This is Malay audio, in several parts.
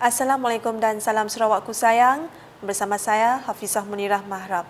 Assalamualaikum dan salam Sarawakku sayang. Bersama saya Hafizah Munirah Mahrab.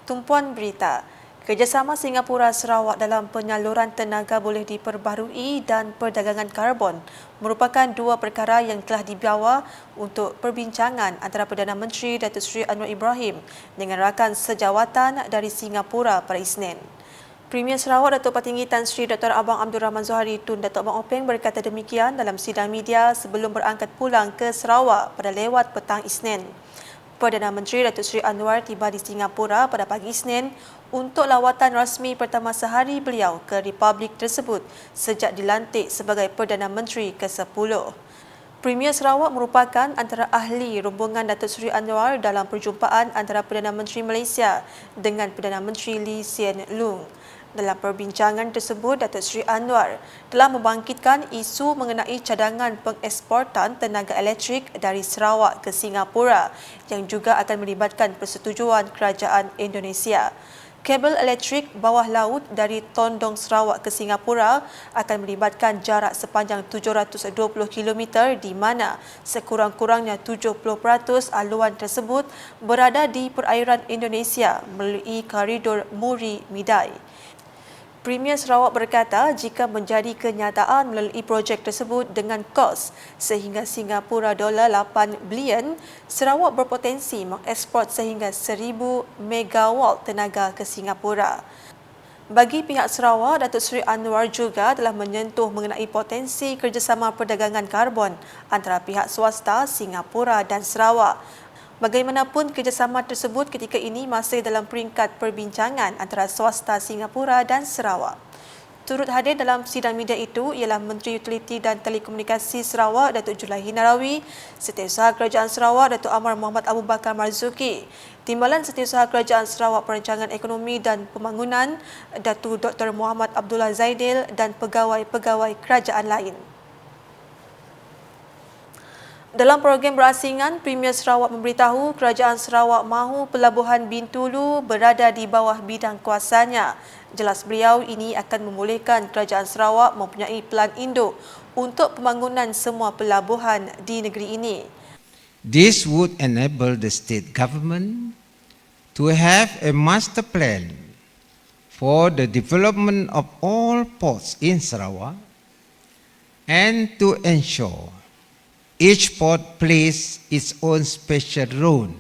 Tumpuan berita. Kerjasama Singapura Sarawak dalam penyaluran tenaga boleh diperbaharui dan perdagangan karbon merupakan dua perkara yang telah dibawa untuk perbincangan antara Perdana Menteri Datuk Seri Anwar Ibrahim dengan rakan sejawatan dari Singapura pada Isnin. Premier Sarawak Datuk Patinggi Tan Sri Dr. Abang Abdul Rahman Zohari Tun Datuk Abang Openg berkata demikian dalam sidang media sebelum berangkat pulang ke Sarawak pada lewat petang Isnin. Perdana Menteri Datuk Seri Anwar tiba di Singapura pada pagi Isnin untuk lawatan rasmi pertama sehari beliau ke Republik tersebut sejak dilantik sebagai Perdana Menteri ke-10. Premier Sarawak merupakan antara ahli rombongan Datuk Seri Anwar dalam perjumpaan antara Perdana Menteri Malaysia dengan Perdana Menteri Lee Hsien Loong. Dalam perbincangan tersebut, Datuk Seri Anwar telah membangkitkan isu mengenai cadangan pengeksportan tenaga elektrik dari Sarawak ke Singapura yang juga akan melibatkan persetujuan kerajaan Indonesia. Kabel elektrik bawah laut dari Tondong Sarawak ke Singapura akan melibatkan jarak sepanjang 720 km di mana sekurang-kurangnya 70% aluan tersebut berada di perairan Indonesia melalui koridor Muri-Midai. Premier Sarawak berkata jika menjadi kenyataan melalui projek tersebut dengan kos sehingga Singapura $8 bilion, Sarawak berpotensi mengeksport sehingga 1,000 megawatt tenaga ke Singapura. Bagi pihak Sarawak, Datuk Seri Anwar juga telah menyentuh mengenai potensi kerjasama perdagangan karbon antara pihak swasta Singapura dan Sarawak. Bagaimanapun, kerjasama tersebut ketika ini masih dalam peringkat perbincangan antara swasta Singapura dan Sarawak. Turut hadir dalam sidang media itu ialah Menteri Utiliti dan Telekomunikasi Sarawak Datuk Julaihi Narawi, Setiausaha Kerajaan Sarawak Datuk Amar Muhammad Abu Bakar Marzuki, Timbalan Setiausaha Kerajaan Sarawak Perancangan Ekonomi dan Pembangunan Datuk Dr. Muhammad Abdullah Zaidil dan pegawai-pegawai kerajaan lain. Dalam program berasingan, Premier Sarawak memberitahu Kerajaan Sarawak mahu Pelabuhan Bintulu berada di bawah bidang kuasanya. Jelas beliau, ini akan membolehkan Kerajaan Sarawak mempunyai pelan induk untuk pembangunan semua pelabuhan di negeri ini. This would enable the state government to have a master plan for the development of all ports in Sarawak and to ensure each port plays its own special role.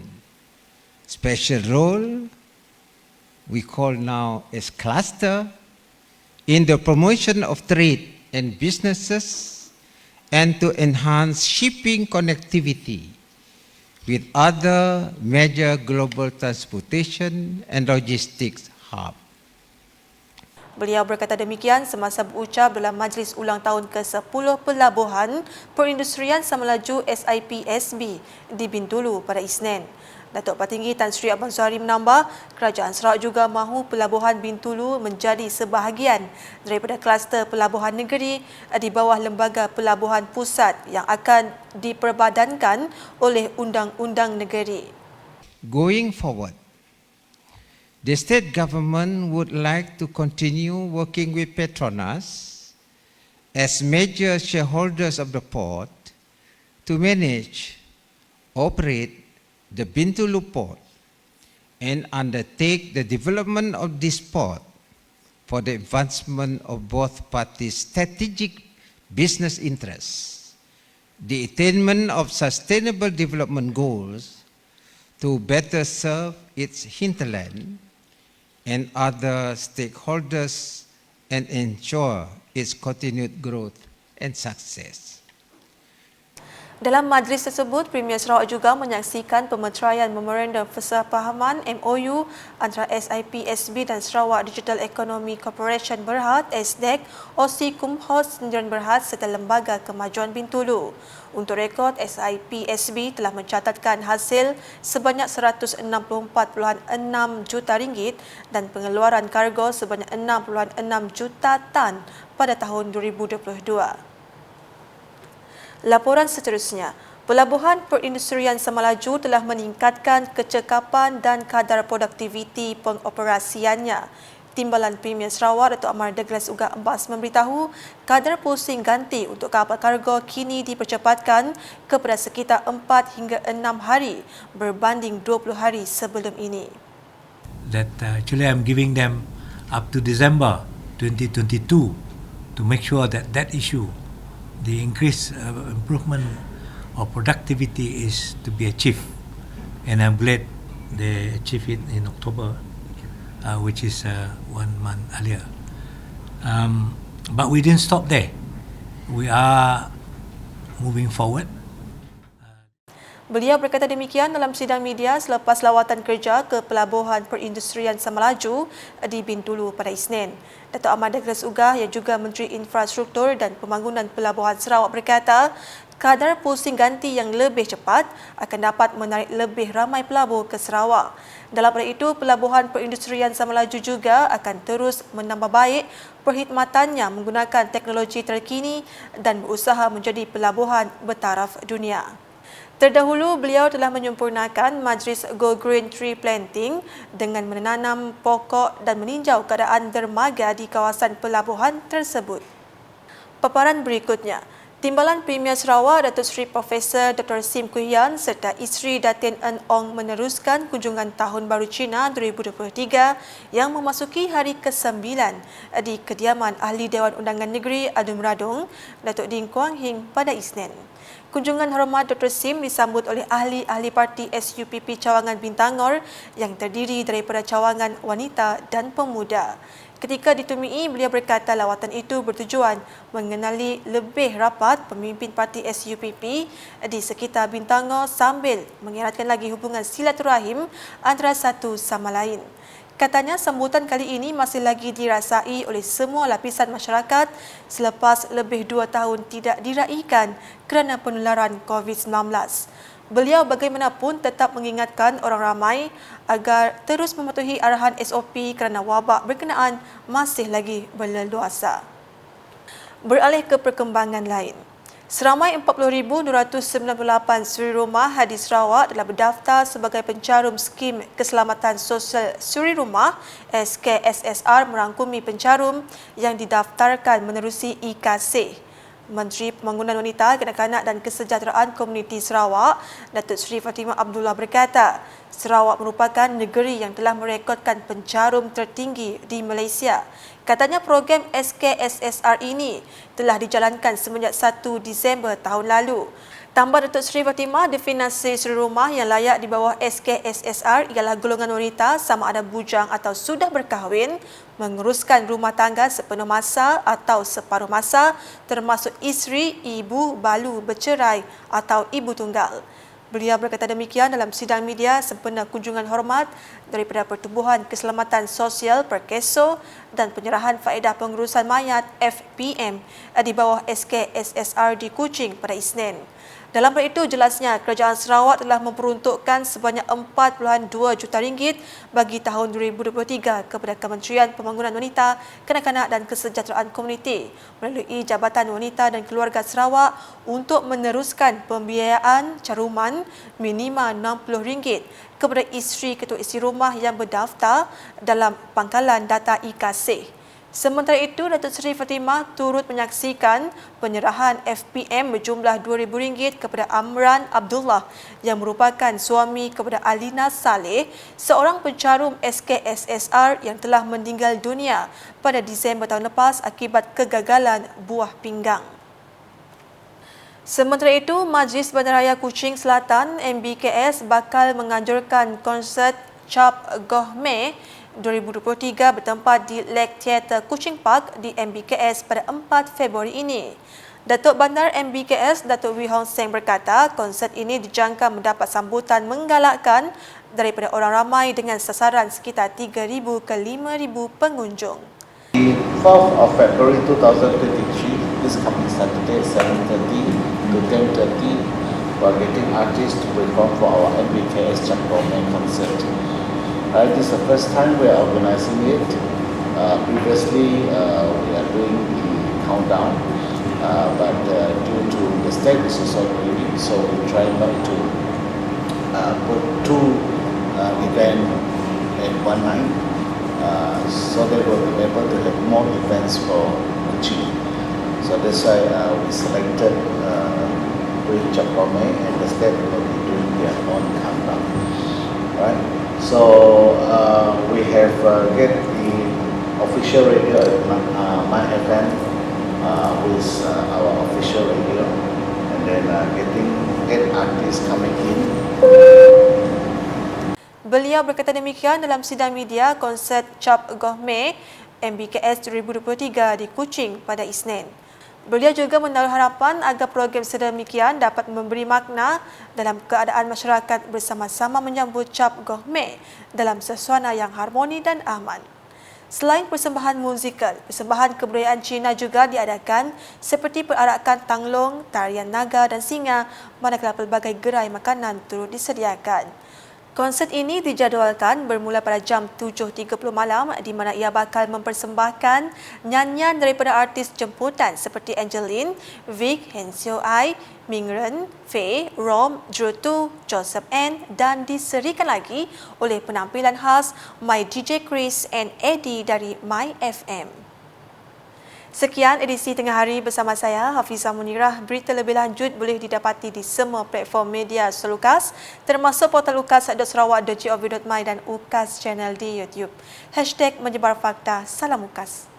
Special role we call now as cluster in the promotion of trade and businesses and to enhance shipping connectivity with other major global transportation and logistics hubs. Beliau berkata demikian semasa berucap dalam Majlis Ulang Tahun ke-10 Pelabuhan Perindustrian Semelaju SIPSB di Bintulu pada Isnin. Datuk Patinggi Tan Sri Abang Zohari menambah, Kerajaan Sarawak juga mahu Pelabuhan Bintulu menjadi sebahagian daripada kluster pelabuhan negeri di bawah Lembaga Pelabuhan Pusat yang akan diperbadankan oleh Undang-Undang Negeri. Going forward, the state government would like to continue working with Petronas as major shareholders of the port to manage, operate the Bintulu port and undertake the development of this port for the advancement of both parties' strategic business interests, the attainment of sustainable development goals to better serve its hinterland and other stakeholders and ensure its continued growth and success. Dalam majlis tersebut, Premier Sarawak juga menyaksikan pemeteraian Memorandum Persefahaman MOU antara SIPSB dan Sarawak Digital Economy Corporation Berhad SDEC, OC Kumhos Sendirian Berhad serta Lembaga Kemajuan Bintulu. Untuk rekod, SIPSB telah mencatatkan hasil sebanyak RM164.6 juta dan pengeluaran kargo sebanyak 6.6 juta tan pada tahun 2022. Laporan seterusnya, Pelabuhan Perindustrian Semelaju telah meningkatkan kecekapan dan kadar produktiviti pengoperasiannya. Timbalan Premier Sarawak Datuk Amar Douglas Ugah Embas memberitahu kadar posting ganti untuk kapal kargo kini dipercepatkan kepada sekitar 4 hingga 6 hari berbanding 20 hari sebelum ini. That actually I'm giving them up to December 2022 to make sure that that issue, the increased improvement of productivity is to be achieved. And I'm glad they achieved it in October, which is 1 month earlier. But we didn't stop there. We are moving forward. Beliau berkata demikian dalam sidang media selepas lawatan kerja ke Pelabuhan Perindustrian Semenanjung di Bintulu pada Isnin. Datuk Amar Douglas Ugah yang juga Menteri Infrastruktur dan Pembangunan Pelabuhan Sarawak berkata, kadar posting ganti yang lebih cepat akan dapat menarik lebih ramai pelabur ke Sarawak. Dalam pada itu, Pelabuhan Perindustrian Semenanjung juga akan terus menambah baik perkhidmatannya menggunakan teknologi terkini dan berusaha menjadi pelabuhan bertaraf dunia. Terdahulu, beliau telah menyempurnakan Majlis Go Green Tree Planting dengan menanam pokok dan meninjau keadaan dermaga di kawasan pelabuhan tersebut. Paparan berikutnya, Timbalan Premier Sarawak Datuk Seri Profesor Dr. Sim Kuiyan serta isteri Datin En Ong meneruskan kunjungan Tahun Baru Cina 2023 yang memasuki hari ke-9 di kediaman Ahli Dewan Undangan Negeri Adun Meradung, Datuk Ding Kuang Hing pada Isnin. Kunjungan hormat Dr. Sim disambut oleh ahli-ahli parti SUPP Cawangan Bintangor yang terdiri daripada cawangan wanita dan pemuda. Ketika ditemui, beliau berkata lawatan itu bertujuan mengenali lebih rapat pemimpin parti SUPP di sekitar Bintangor sambil mengeratkan lagi hubungan silaturahim antara satu sama lain. Katanya sambutan kali ini masih lagi dirasai oleh semua lapisan masyarakat selepas lebih 2 tahun tidak diraikan kerana penularan COVID-19. Beliau bagaimanapun tetap mengingatkan orang ramai agar terus mematuhi arahan SOP kerana wabak berkenaan masih lagi berleluasa. Beralih ke perkembangan lain. Seramai 40,298 suri rumah di Sarawak telah berdaftar sebagai pencarum Skim Keselamatan Sosial Suri Rumah SKSSR merangkumi pencarum yang didaftarkan menerusi IKASE. Menteri Pembangunan Wanita, Kanak-kanak dan Kesejahteraan Komuniti Sarawak, Datuk Seri Fatimah Abdullah berkata, Sarawak merupakan negeri yang telah merekodkan pencarum tertinggi di Malaysia. Katanya program SKSSR ini telah dijalankan semenjak 1 Disember tahun lalu. Tambah Datuk Seri Fatimah, definisi suri rumah yang layak di bawah SKSSR ialah golongan wanita sama ada bujang atau sudah berkahwin, menguruskan rumah tangga sepenuh masa atau separuh masa, termasuk isteri, ibu, balu, bercerai atau ibu tunggal. Beliau berkata demikian dalam sidang media sempena kunjungan hormat daripada Pertubuhan Keselamatan Sosial Perkeso dan penyerahan faedah pengurusan mayat FPM di bawah SKSSR di Kuching pada Isnin. Dalam hal itu, jelasnya kerajaan Sarawak telah memperuntukkan sebanyak 4.2 juta ringgit bagi tahun 2023 kepada Kementerian Pembangunan Wanita, Kanak-kanak dan Kesejahteraan Komuniti melalui Jabatan Wanita dan Keluarga Sarawak untuk meneruskan pembiayaan caruman minima RM60 kepada isteri ketua isteri rumah yang berdaftar dalam pangkalan data IKASE. Sementara itu, Datuk Seri Fatimah turut menyaksikan penyerahan FPM berjumlah RM2,000 kepada Amran Abdullah yang merupakan suami kepada Alina Saleh, seorang pencarum SKSSR yang telah meninggal dunia pada Disember tahun lepas akibat kegagalan buah pinggang. Sementara itu, Majlis Bandaraya Kuching Selatan MBKS bakal menganjurkan konsert Cap Gohmeh 2023 bertempat di Lake Theatre Kuching Park di MBKS pada 4 Februari ini. Datuk Bandar MBKS Datuk Wee Hong Seng berkata konsert ini dijangka mendapat sambutan menggalakkan daripada orang ramai dengan sasaran sekitar 3,000 ke 5,000 pengunjung. 4th of February 2023, this coming Saturday 7:30 to 10:30, we are getting artists to perform for our MBKS Cap Gohmeh concert. This is the first time we are organizing it. Previously, we are doing the countdown, but due to the state is so big, so we try not to put two events at one night. so they will be able to have more events for Kuching. So that's why we selected Cap Gome, and the state will be doing their own countdown. Right? So we have get the official radio at My FM with our official radio, and then getting 8 artists coming in. Beliau berkata demikian dalam sidang media konsert Cap Gome MBKS 2023 di Kuching pada Isnin. Beliau juga menaruh harapan agar program sedemikian dapat memberi makna dalam keadaan masyarakat bersama-sama menyambut Cap Gome dalam suasana yang harmoni dan aman. Selain persembahan musikal, persembahan kebudayaan Cina juga diadakan seperti perarakan tanglong, tarian naga dan singa, manakala pelbagai gerai makanan turut disediakan. Konsert ini dijadualkan bermula pada jam 7.30 malam di mana ia bakal mempersembahkan nyanyian daripada artis jemputan seperti Angeline, Vic, Hensio Ai, Ming Ren, Faye, Rom, Drew Tu, Joseph N dan diserikan lagi oleh penampilan khas My DJ Chris and Eddie dari My FM. Sekian edisi Tengah Hari bersama saya, Hafizah Munirah. Berita lebih lanjut boleh didapati di semua platform media Lukas, termasuk portal ukas.sarawak.gov.my dan Ukas channel di YouTube. #menyebar fakta. Salam Ukas.